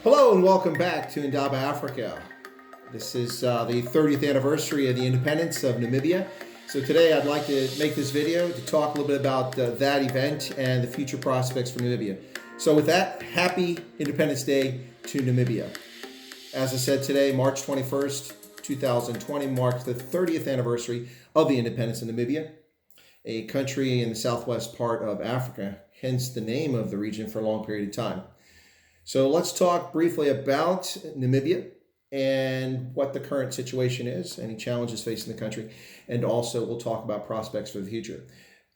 Hello and welcome back to Indaba Africa. This is the 30th anniversary of the independence of Namibia. So today I'd like to make this video to talk a little bit about that event and the future prospects for Namibia. So with that, happy Independence Day to Namibia. As I said today, March 21st, 2020 marks the 30th anniversary of the independence of Namibia, a country in the southwest part of Africa, hence the name of the region for a long period of time. So let's talk briefly about Namibia and what the current situation is, any challenges facing the country, and also we'll talk about prospects for the future.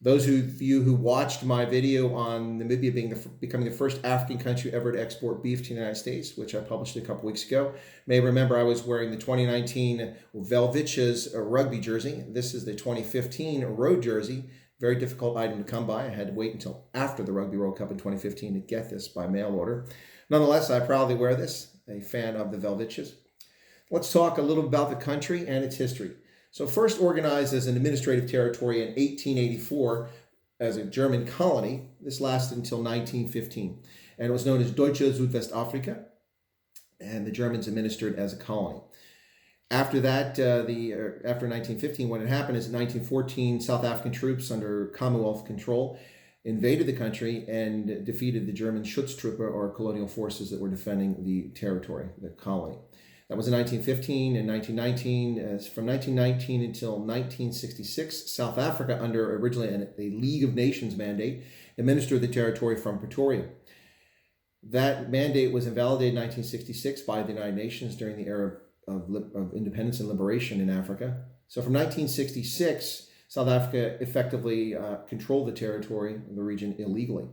Those of you who watched my video on Namibia becoming the first African country ever to export beef to the United States, which I published a couple weeks ago, may remember I was wearing the 2019 Welwitschia's rugby jersey. This is the 2015 road jersey. Very difficult item to come by. I had to wait until after the Rugby World Cup in 2015 to get this by mail order. Nonetheless, I proudly wear this, a fan of the Welwitschias. Let's talk a little about the country and its history. So first organized as an administrative territory in 1884 as a German colony, this lasted until 1915. And it was known as Deutsche Südwestafrika, and the Germans administered as a colony. After that, after 1915, what had happened is in 1914, South African troops under Commonwealth control invaded the country and defeated the German Schutztruppe, or colonial forces that were defending the territory, the colony. That was in 1915 and 1919. From 1919 until 1966, South Africa, under originally a League of Nations mandate, administered the territory from Pretoria. That mandate was invalidated in 1966 by the United Nations during the era of independence and liberation in Africa. So from 1966, South Africa effectively controlled the territory, the region, illegally.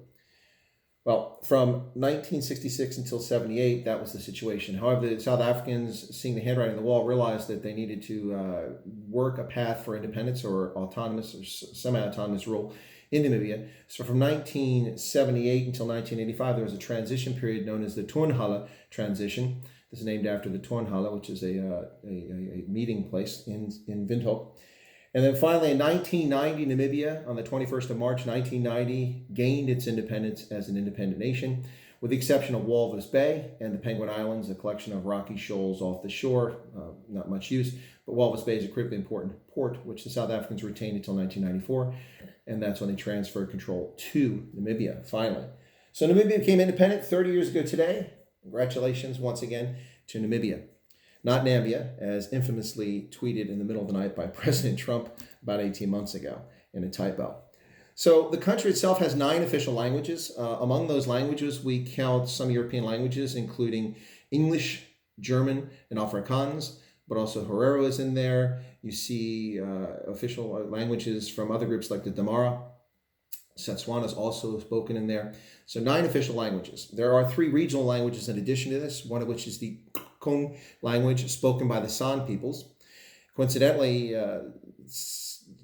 Well, from 1966 until 78, that was the situation. However, the South Africans, seeing the handwriting on the wall, realized that they needed to work a path for independence or autonomous or semi-autonomous rule in Namibia. So from 1978 until 1985, there was a transition period known as the Turnhalle transition. This is named after the Turnhalle, which is a meeting place in Windhoek. And then finally, in 1990, Namibia, on the 21st of March, 1990, gained its independence as an independent nation, with the exception of Walvis Bay and the Penguin Islands, a collection of rocky shoals off the shore, not much use. But Walvis Bay is a critically important port, which the South Africans retained until 1994, and that's when they transferred control to Namibia, finally. So Namibia became independent 30 years ago today. Congratulations once again to Namibia. Not Nambia, as infamously tweeted in the middle of the night by President Trump about 18 months ago in a typo. So the country itself has 9 official languages. Among those languages, we count some European languages, including English, German, and Afrikaans, but also Herero is in there. You see official languages from other groups like the Damara. Setswana is also spoken in there. So 9 official languages. There are 3 regional languages in addition to this, one of which is the Kong language spoken by the San peoples. Coincidentally,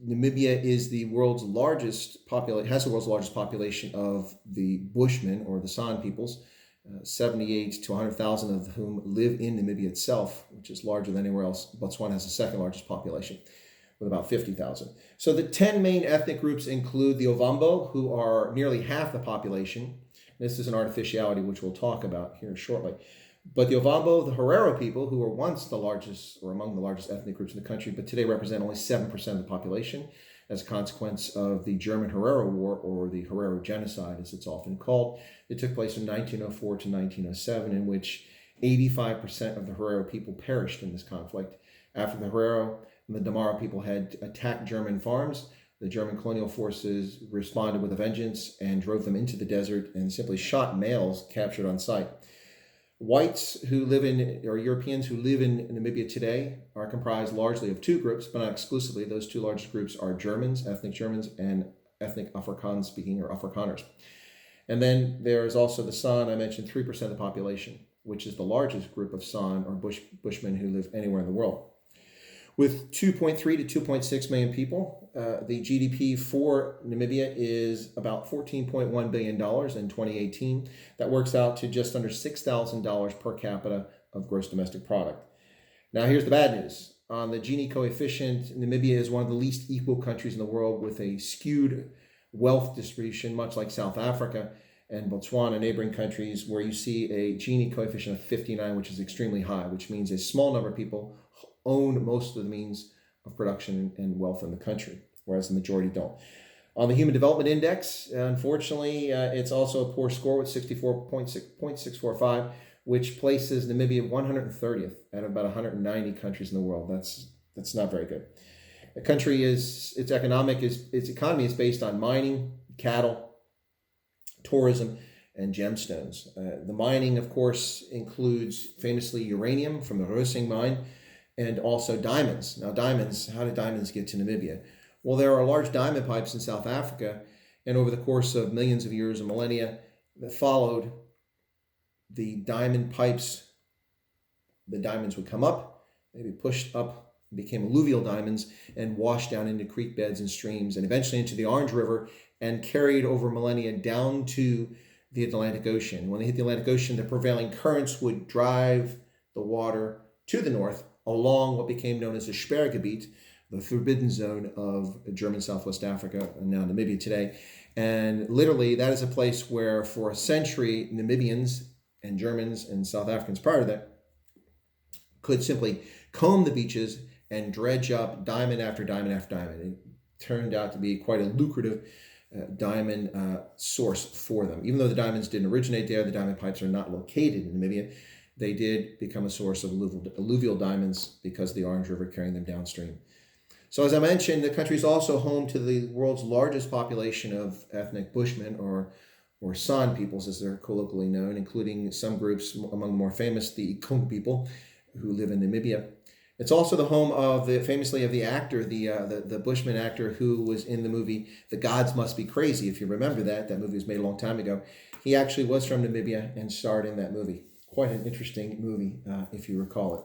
Namibia is the world's largest has the world's largest population of the Bushmen, or the San peoples, 78 to 100,000 of whom live in Namibia itself, which is larger than anywhere else. Botswana has the second largest population, with about 50,000. So the 10 main ethnic groups include the Ovambo, who are nearly half the population. This is an artificiality, which we'll talk about here shortly. But the Ovambo, the Herero people, who were once the largest or among the largest ethnic groups in the country, but today represent only 7% of the population as a consequence of the German Herero War, or the Herero Genocide, as it's often called. It took place from 1904 to 1907, in which 85% of the Herero people perished in this conflict. After the Herero and the Damara people had attacked German farms, the German colonial forces responded with a vengeance and drove them into the desert and simply shot males captured on sight. Whites who live in, or Europeans who live in Namibia today, are comprised largely of 2 groups, but not exclusively. Those 2 largest groups are Germans, ethnic Germans, and ethnic Afrikaans speaking, or Afrikaners. And then there is also the San. I mentioned 3% of the population, which is the largest group of San, or Bushmen, who live anywhere in the world. With 2.3 to 2.6 million people, the GDP for Namibia is about $14.1 billion in 2018. That works out to just under $6,000 per capita of gross domestic product. Now, here's the bad news. On the Gini coefficient, Namibia is one of the least equal countries in the world, with a skewed wealth distribution, much like South Africa. and Botswana, neighboring countries, where you see a Gini coefficient of 59, which is extremely high, which means a small number of people own most of the means of production and wealth in the country, whereas the majority don't. On the Human Development Index, unfortunately, it's also a poor score with 64.645, which places Namibia 130th out of about 190 countries in the world. That's not very good. The country its economy is based on mining, cattle, tourism, and gemstones. The mining, of course, includes famously uranium from the Roosing mine and also diamonds. Now, how did diamonds get to Namibia? Well, there are large diamond pipes in South Africa, and over the course of millions of years and millennia that followed, the diamond pipes, the diamonds would come up, they'd be pushed up, became alluvial diamonds, and washed down into creek beds and streams, and eventually into the Orange River, and carried over millennia down to the Atlantic Ocean. When they hit the Atlantic Ocean, the prevailing currents would drive the water to the north along what became known as the Sperrgebiet, the forbidden zone of German Southwest Africa, and now Namibia today. And literally, that is a place where for a century, Namibians and Germans and South Africans prior to that could simply comb the beaches and dredge up diamond after diamond after diamond. It turned out to be quite a lucrative diamond source for them. Even though the diamonds didn't originate there, the diamond pipes are not located in Namibia, they did become a source of alluvial diamonds because of the Orange River carrying them downstream. So as I mentioned, the country is also home to the world's largest population of ethnic Bushmen, or San peoples as they're colloquially known, including some groups, among the more famous, the Ikung people, who live in Namibia. It's also the home of the actor, the Bushman actor who was in the movie The Gods Must Be Crazy, if you remember that. That movie was made a long time ago. He actually was from Namibia and starred in that movie. Quite an interesting movie, if you recall it.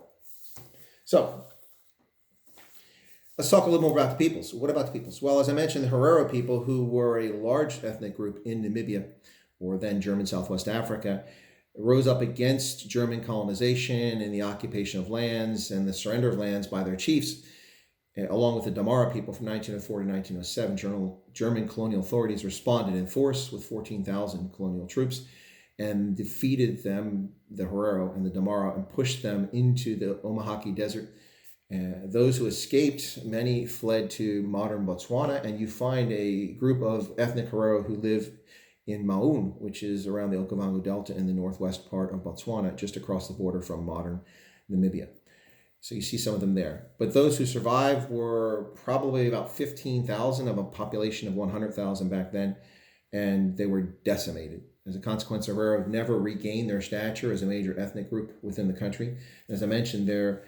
So, let's talk a little more about the peoples. What about the peoples? Well, as I mentioned, the Herero people, who were a large ethnic group in Namibia, or then German Southwest Africa, rose up against German colonization and the occupation of lands and the surrender of lands by their chiefs, along with the Damara people from 1904 to 1907. German colonial authorities responded in force with 14,000 colonial troops and defeated them, the Herero and the Damara, and pushed them into the Omahaki Desert. Those who escaped, many fled to modern Botswana, and you find a group of ethnic Herero who live in Maun, which is around the Okavango Delta in the northwest part of Botswana, just across the border from modern Namibia. So you see some of them there. But those who survived were probably about 15,000 of a population of 100,000 back then, and they were decimated. As a consequence, Herero never regained their stature as a major ethnic group within the country. As I mentioned, they're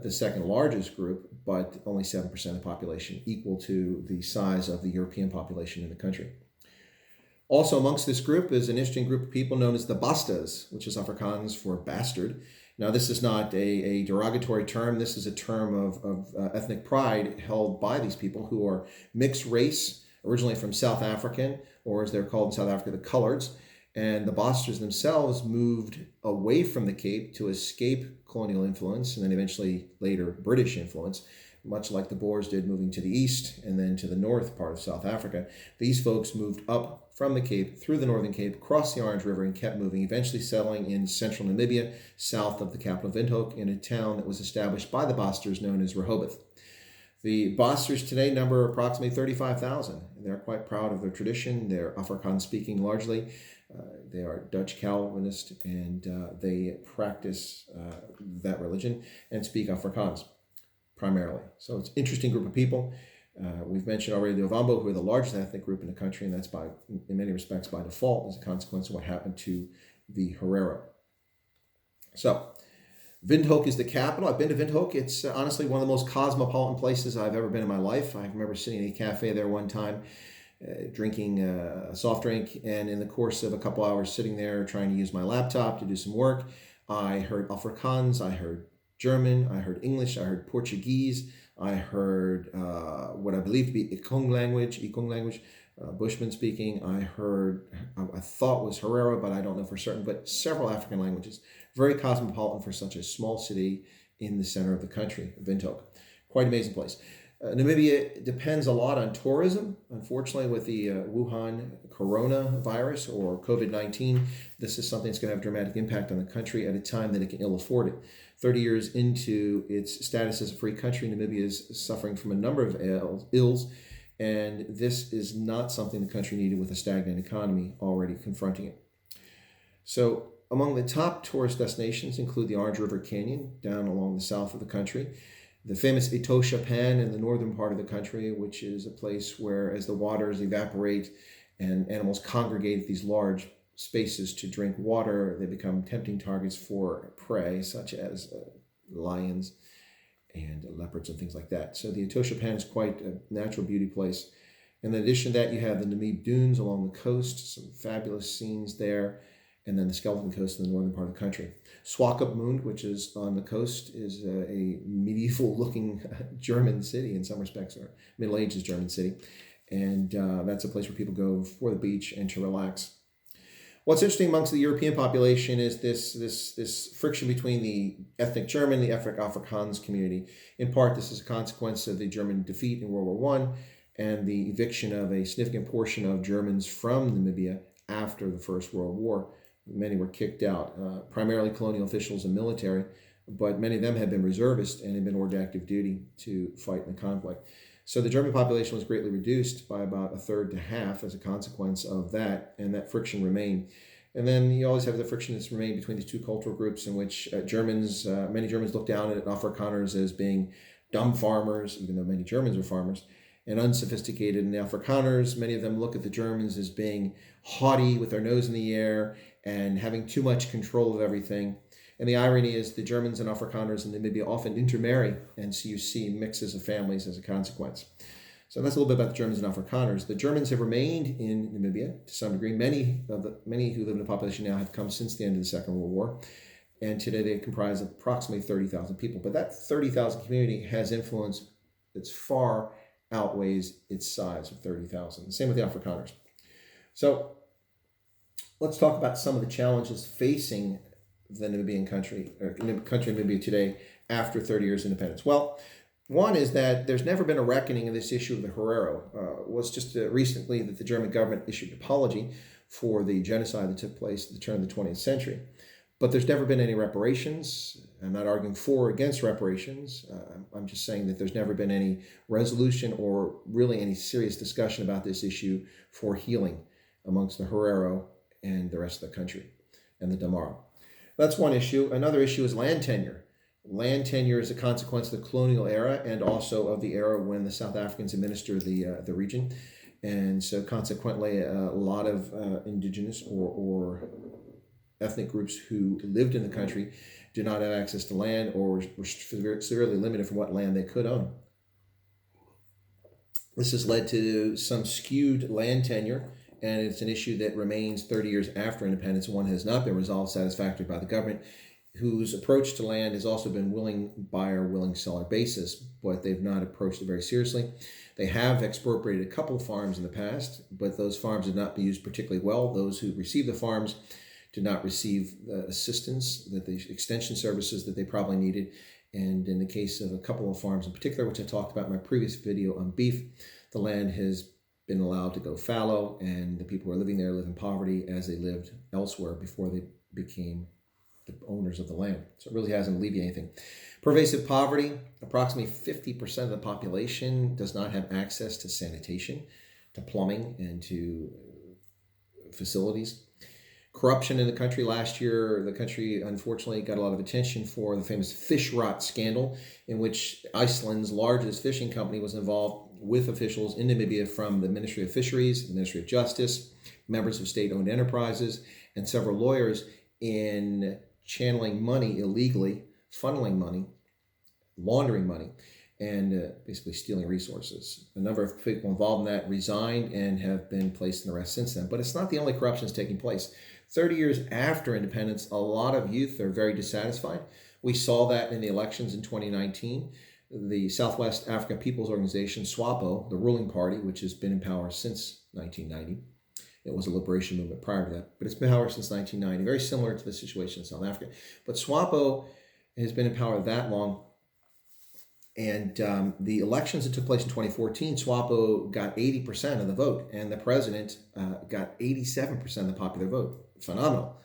the second largest group, but only 7% of the population, equal to the size of the European population in the country. Also amongst this group is an interesting group of people known as the Bastas, which is Afrikaans for bastard. Now, this is not a derogatory term. This is a term of ethnic pride held by these people who are mixed race, originally from South African, or as they're called in South Africa, the Coloreds. And the Bastas themselves moved away from the Cape to escape colonial influence, and then eventually later British influence, much like the Boers did, moving to the east and then to the north part of South Africa. These folks moved up from the Cape, through the Northern Cape, crossed the Orange River, and kept moving, eventually settling in central Namibia, south of the capital Windhoek, in a town that was established by the Bastas known as Rehoboth. The Bastas today number approximately 35,000. They're quite proud of their tradition. They're Afrikaans speaking largely. They are Dutch Calvinist, and they practice that religion and speak Afrikaans primarily. So it's an interesting group of people. We've mentioned already the Ovambo, who are the largest ethnic group in the country, and that's in many respects by default as a consequence of what happened to the Herero. So Windhoek is the capital. I've been to Windhoek. It's honestly one of the most cosmopolitan places I've ever been in my life. I remember sitting in a cafe there one time, drinking a soft drink, and in the course of a couple hours sitting there trying to use my laptop to do some work, I heard Afrikaans, I heard German, I heard English, I heard Portuguese, I heard what I believe to be Ikung language, Bushman speaking. I heard, I thought was Herero, but I don't know for certain, but several African languages. Very cosmopolitan for such a small city in the center of the country, Windhoek. Quite amazing place. Namibia depends a lot on tourism. Unfortunately, with the Wuhan coronavirus or COVID-19, this is something that's going to have a dramatic impact on the country at a time that it can ill afford it. 30 years into its status as a free country, Namibia is suffering from a number of ills, and this is not something the country needed with a stagnant economy already confronting it. So among the top tourist destinations include the Orange River Canyon down along the south of the country, the famous Etosha Pan in the northern part of the country, which is a place where as the waters evaporate and animals congregate at these large spaces to drink water, they become tempting targets for prey, such as lions and leopards and things like that. So the Etosha Pan is quite a natural beauty place. In addition to that, you have the Namib Dunes along the coast, some fabulous scenes there, and then the Skeleton Coast in the northern part of the country. Swakopmund, which is on the coast, is a medieval-looking German city in some respects, or Middle Ages German city. And that's a place where people go for the beach and to relax. What's interesting amongst the European population is this friction between the ethnic German and the ethnic Afrikaans community. In part, this is a consequence of the German defeat in World War I and the eviction of a significant portion of Germans from Namibia after the First World War. Many were kicked out, primarily colonial officials and military, but many of them had been reservists and had been ordered active duty to fight in the conflict. So the German population was greatly reduced by about a third to half as a consequence of that, and that friction remained. And then you always have the friction that's remained between these two cultural groups in which many Germans look down at Afrikaners as being dumb farmers, even though many Germans were farmers, and unsophisticated. And the Afrikaners, many of them look at the Germans as being haughty with their nose in the air and having too much control of everything. And the irony is the Germans and Afrikaners in Namibia often intermarry, and so you see mixes of families as a consequence. So that's a little bit about the Germans and Afrikaners. The Germans have remained in Namibia to some degree. Many who live in the population now have come since the end of the Second World War, and today they comprise approximately 30,000 people. But that 30,000 community has influence that's far outweighs its size of 30,000. The same with the Afrikaners. So let's talk about some of the challenges facing the Namibian country of Namibia today after 30 years independence. Well, one is that there's never been a reckoning of this issue of the Herero. It was just recently that the German government issued an apology for the genocide that took place at the turn of the 20th century. But there's never been any reparations. I'm not arguing for or against reparations. I'm just saying that there's never been any resolution or really any serious discussion about this issue for healing amongst the Herero and the rest of the country and the Damara. That's one issue. Another issue is land tenure. Land tenure is a consequence of the colonial era and also of the era when the South Africans administered the region. And so consequently, a lot of indigenous or ethnic groups who lived in the country did not have access to land or were severely limited from what land they could own. This has led to some skewed land tenure, and it's an issue that remains 30 years after independence. One has not been resolved satisfactorily by the government, whose approach to land has also been willing buyer, willing seller basis, but they've not approached it very seriously. They have expropriated a couple of farms in the past, but those farms did not be used particularly well. Those who received the farms did not receive the assistance, the extension services that they probably needed. And in the case of a couple of farms in particular, which I talked about in my previous video on beef, the land has been allowed to go fallow, and the people who are living there live in poverty as they lived elsewhere before they became the owners of the land. So it really hasn't alleviated anything. Pervasive poverty, approximately 50% of the population does not have access to sanitation, to plumbing, and to facilities. Corruption in the country. Last year, the country unfortunately got a lot of attention for the famous fish rot scandal, in which Iceland's largest fishing company was involved with officials in Namibia from the Ministry of Fisheries, the Ministry of Justice, members of state-owned enterprises, and several lawyers in channeling money illegally, funneling money, laundering money, and basically stealing resources. A number of people involved in that resigned and have been placed in arrest since then. But it's not the only corruption that's taking place. 30 years after independence, a lot of youth are very dissatisfied. We saw that in the elections in 2019. The Southwest Africa People's Organization, SWAPO, the ruling party, which has been in power since 1990. It was a liberation movement prior to that, but it's been in power since 1990, very similar to the situation in South Africa. But SWAPO has been in power that long, And the elections that took place in 2014, SWAPO got 80% of the vote, and the president got 87% of the popular vote. Phenomenal.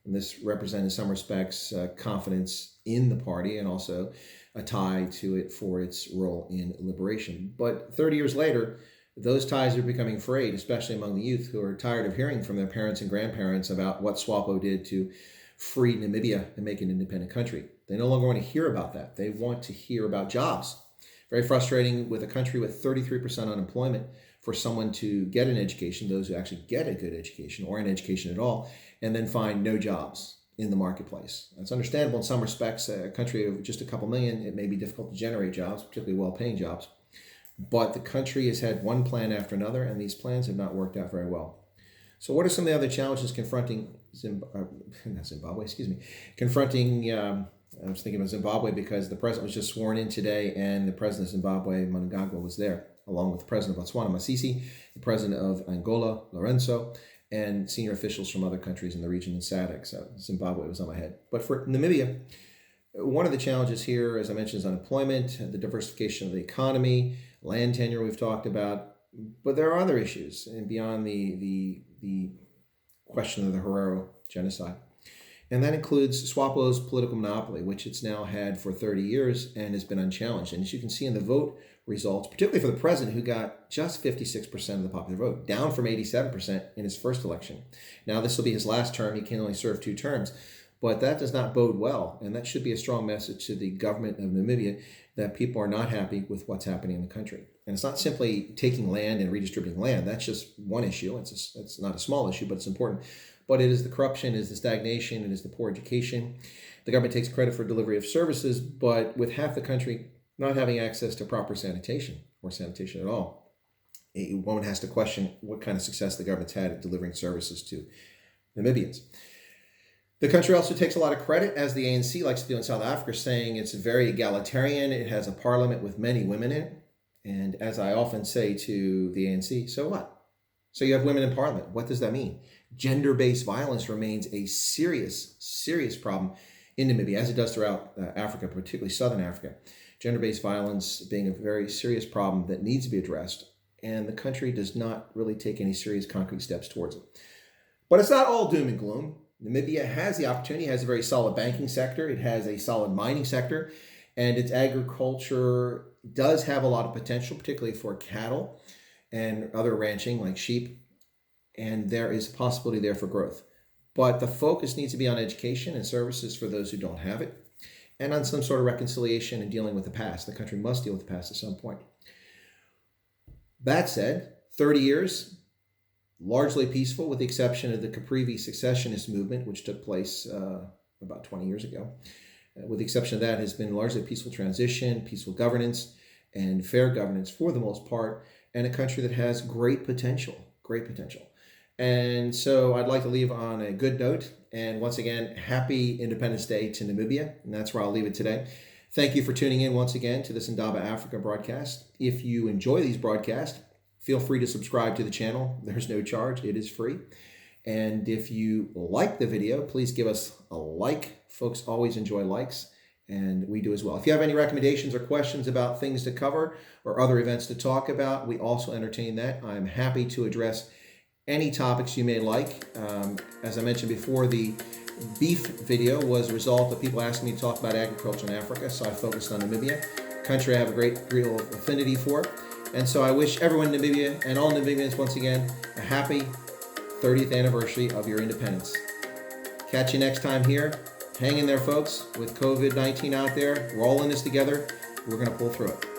And this represented, in some respects, confidence in the party and also a tie to it for its role in liberation. But 30 years later, those ties are becoming frayed, especially among the youth who are tired of hearing from their parents and grandparents about what SWAPO did to free Namibia and make an independent country. They no longer want to hear about that. They want to hear about jobs. Very frustrating with a country with 33% unemployment for someone to get an education, those who actually get a good education or an education at all, and then find no jobs in the marketplace. That's understandable in some respects. A country of just a couple million, it may be difficult to generate jobs, particularly well-paying jobs. But the country has had one plan after another, and these plans have not worked out very well. So what are some of the other challenges confronting confronting, I was thinking of Zimbabwe because the president was just sworn in today, and the president of Zimbabwe, Mnangagwa, was there, along with the president of Botswana, Masisi, the president of Angola, Lorenzo, and senior officials from other countries in the region in SADC. So Zimbabwe was on my head. But for Namibia, one of the challenges here, as I mentioned, is unemployment, the diversification of the economy, land tenure we've talked about. But there are other issues and beyond the question of the Herero genocide. And that includes SWAPO's political monopoly, which it's now had for 30 years and has been unchallenged. And as you can see in the vote results, particularly for the president, who got just 56% of the popular vote, down from 87% in his first election. Now, this will be his last term. He can only serve 2 terms. But that does not bode well. And that should be a strong message to the government of Namibia that people are not happy with what's happening in the country. And it's not simply taking land and redistributing land. That's just one issue. It's not a small issue, but it's important. But it is the corruption, it is the stagnation, it is the poor education. The government takes credit for delivery of services, but with half the country not having access to proper sanitation or sanitation at all, one has to question what kind of success the government's had at delivering services to Namibians. The country also takes a lot of credit, as the ANC likes to do in South Africa, saying it's very egalitarian. It has a parliament with many women in it. And as I often say to the ANC, so what? So you have women in parliament. What does that mean? Gender-based violence remains a serious, serious problem in Namibia, as it does throughout Africa, particularly Southern Africa. Gender-based violence being a very serious problem that needs to be addressed, and the country does not really take any serious concrete steps towards it. But it's not all doom and gloom. Namibia has the opportunity, has a very solid banking sector, it has a solid mining sector, and its agriculture does have a lot of potential, particularly for cattle and other ranching like sheep, and there is a possibility there for growth. But the focus needs to be on education and services for those who don't have it, and on some sort of reconciliation and dealing with the past. The country must deal with the past at some point. That said, 30 years, largely peaceful, with the exception of the Caprivi secessionist movement, which took place about 20 years ago. With the exception of that, has been largely a peaceful transition, peaceful governance, and fair governance for the most part, and a country that has great potential, great potential. And so I'd like to leave on a good note. And once again, happy Independence Day to Namibia. And that's where I'll leave it today. Thank you for tuning in once again to this Indaba Africa broadcast. If you enjoy these broadcasts, feel free to subscribe to the channel. There's no charge. It is free. And if you like the video, please give us a like. Folks always enjoy likes, and we do as well. If you have any recommendations or questions about things to cover or other events to talk about, we also entertain that. I'm happy to address any topics you may like. As I mentioned before, the beef video was a result of people asking me to talk about agriculture in Africa, so I focused on Namibia, country I have a great deal of affinity for. And so I wish everyone in Namibia and all Namibians, once again, a happy 30th anniversary of your independence. Catch you next time here. Hang in there, folks. With COVID-19 out there, we're all in this together. We're going to pull through it.